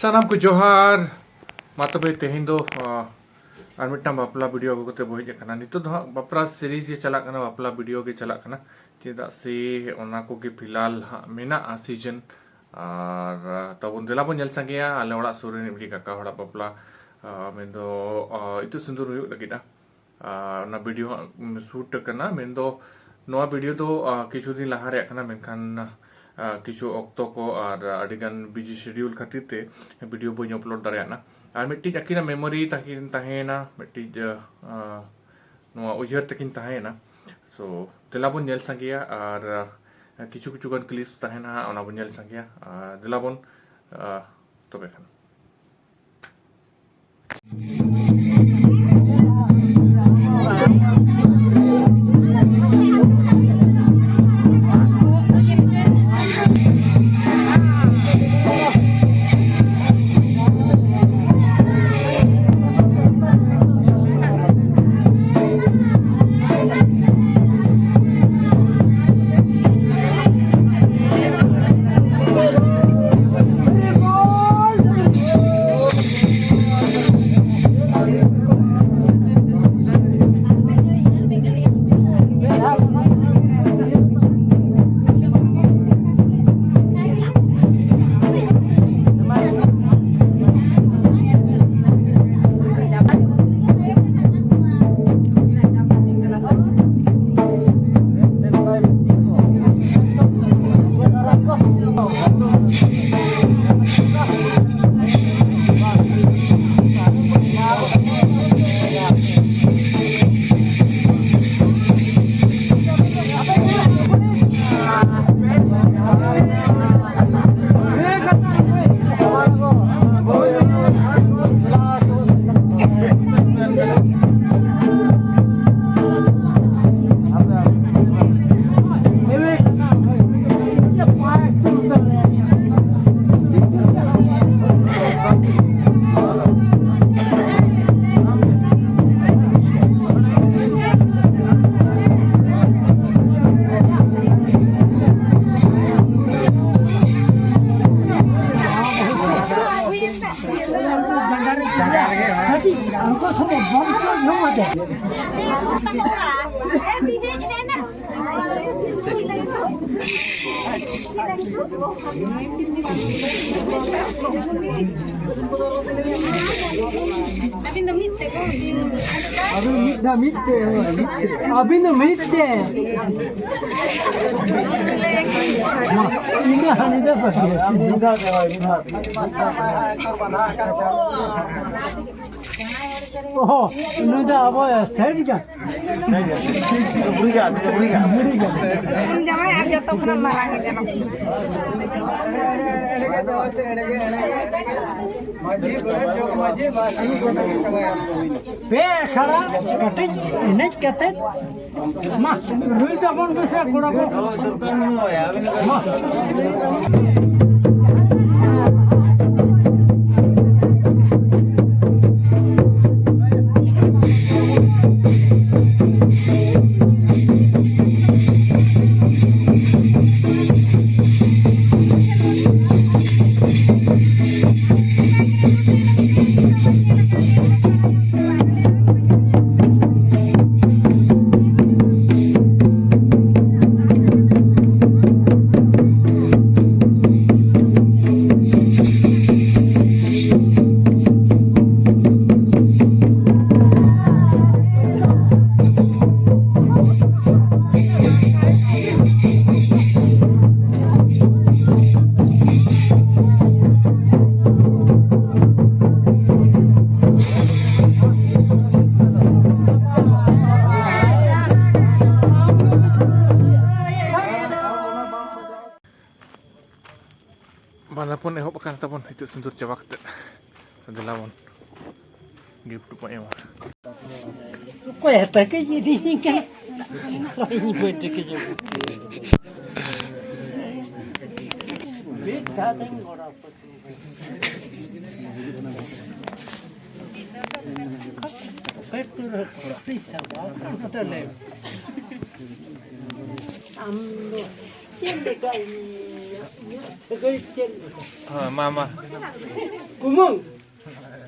Sanam ko Johar matabe tehin do ar mitam bapla video agu kote bohi jakana nito do bapla series ye chalak kana bapla video ge chalak kana cheda se ona ko ge filal mena season ar tabun dela bon jel sangia ale ora suru ni bri kaka hora bapla mendo itu sundur hu lagi da na video shoot kana mendo noa video do kichu din lahare kana menkan किछु ऑक्टो को और अडिगन busy schedule खातिर ते video बोई upload दारेना और मिट्टी अकिना memory ताकिन ताहेना मिट्टी नोआ उयहर तकिन ताहेना so दिलाबन नेल संगिया और किछु किछु गन क्लिप्स ताहेना ओना बन नेल संगिया दिलाबन तबे खान अभी न मिलते Oh, ini dah apa ya? Saya juga. Berikan. Jangan ya, jatuh kena marah gitu. Bersara, katin, ini katin. Mah, lu itu apa bisa kurang? Mah. Mana pun ehok akan tapon itu sentur cawak te sedelawan gift pa ewa Kau ya tak kerja di sini kan? Ini buat kerja. Beda tengok apa tu. Betul betul. Bisa apa? Betul le. Amdo. Siapa kau ini? Segala cek. Mama. Kumung.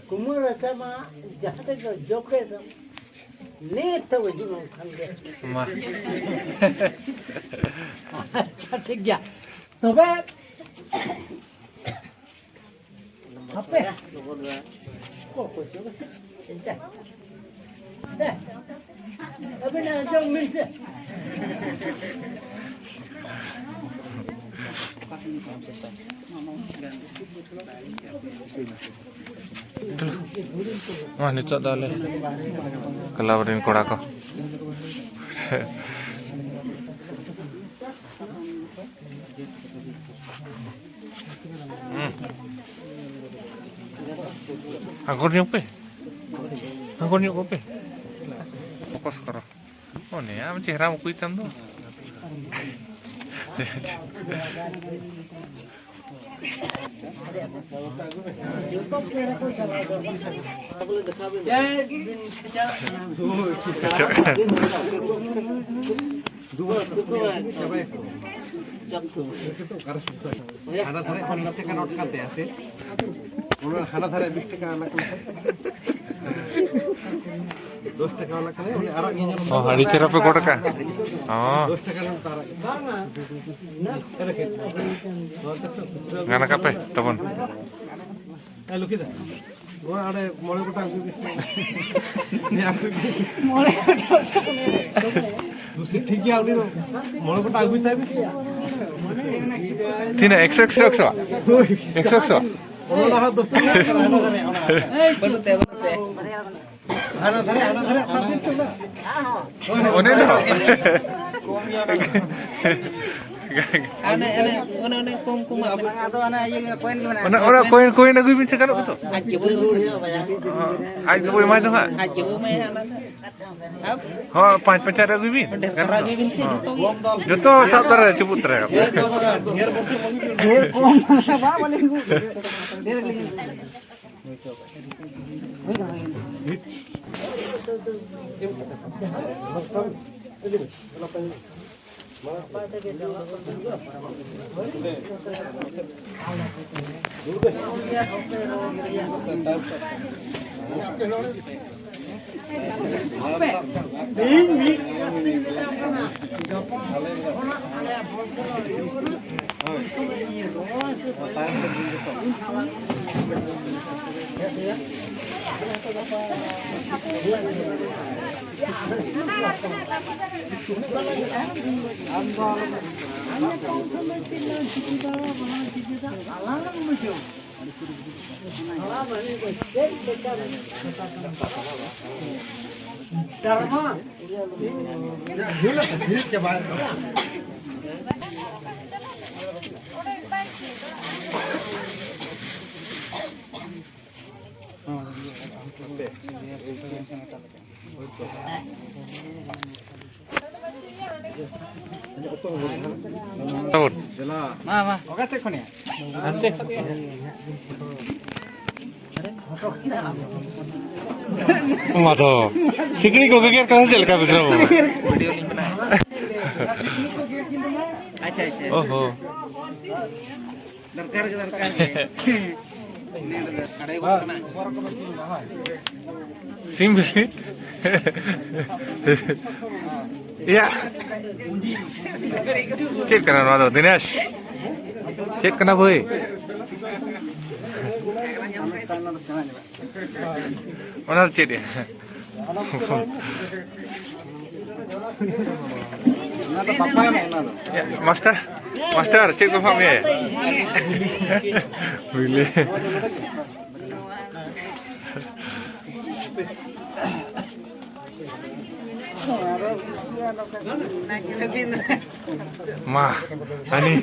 Kumung rasa mah jahat itu joke itu. Nih tahu juga kan dia. Ma. Cantik ya. Tapi apa? Kok coba sih? Entah. Dah. Apa nak jom mesti? Wah, nitok dale. Kelawarin koda ko. Angkor niyo pe. Angkor niyo ko pe. Fokus karo. Oh nih, am chehra mo kuitam do. Oh, hari cerah pe kotak kan? Oh. Ngana kape, teman. Lu kita. Gua ada mulai kutang juga. Ini aku. Mulai Dusi ठीक है आपने तो मोड़ को टाक भी था भी Tina, exo. उन्होंने हाथ दोस्तों आना धरे One no. Ano kung ato ana yung koin gimana? Ona koin na gumin sa kanok to. Aji bu. Ay boy mai to ha. Aji bu may ana. Ha, panch ra gumin. Karagi binti to. Joto sab tara chuput ra. Ghir kom ba boling gu. Dharma. Tahun. Mama. Oke cek konya. Mato. Sikri ko geger kana chel ka bikra mo. Video ni bana. Acha. Oh. Darkar ke. Ini ada ko kana. Simple. Ya. Cek kana no Dinesh. Cek kana boy. Mana cek dia? Ya, master, cek bapak ni. Boleh. Ma, ani.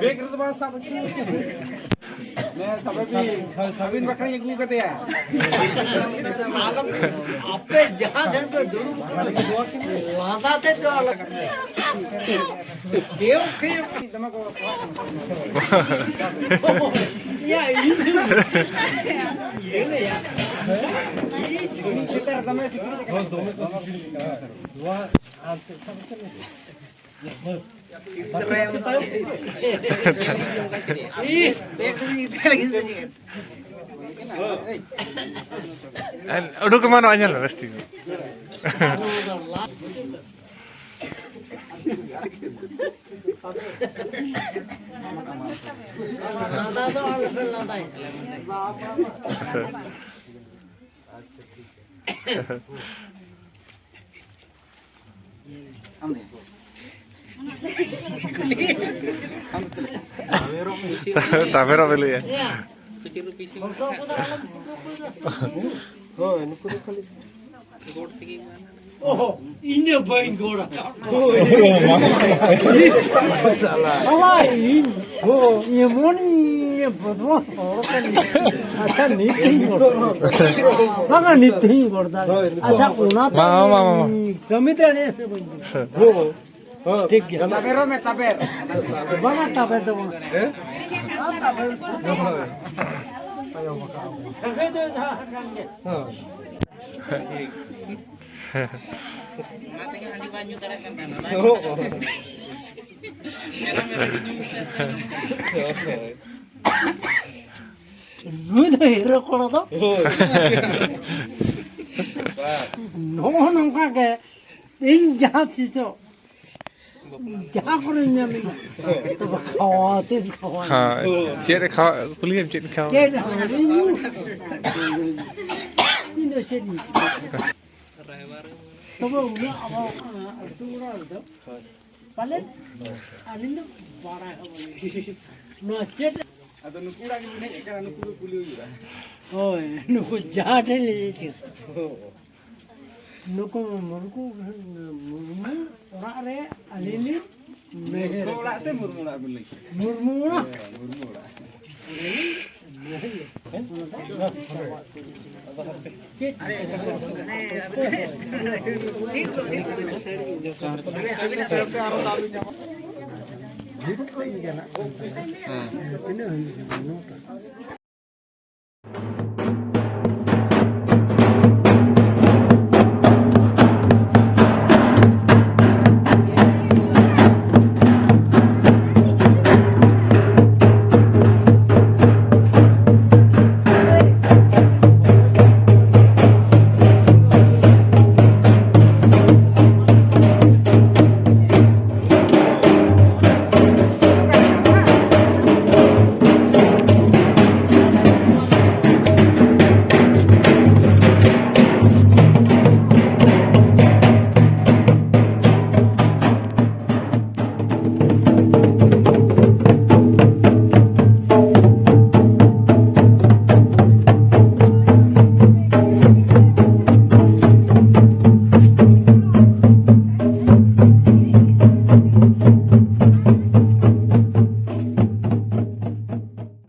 Beg itu mah sama sih. Nah, sabin bakal yang gue kata ya. मालूम आपे जहाँ जहाँ पे दूर वहाँ थे तो अलग केव केव या ये नहीं यार ये चिकनी चिकर तमें सिक्योर दो Udah kemana aja lah pasti. Tapi apa ya? Oh, ini bain gora. Allah ini. Oh, ini moni berdua orang kan. Acha niting gora. Maka niting gora. Acha unat. Mama. Kami tu ni sebain. Oh, ठीक है. Tapero me taper. Bana taper tu. Nuda hero kono to. No nongka ke in jahat situ. Jahat kono nyami. To khawate khawate. हाँ चेरे खा कुलियम चेरे खा Ke hari ni. Ini sini. Coba udah awak tu orang tu. Paling anindo bara kau. No chat. Atau nuku lagi ni, ikan nuku kuliu juga. Oh, nuku jahat ni je. Nuku murmu orang re alili. Kau lah saya murmur beli. Murmu lah. Murmur lah.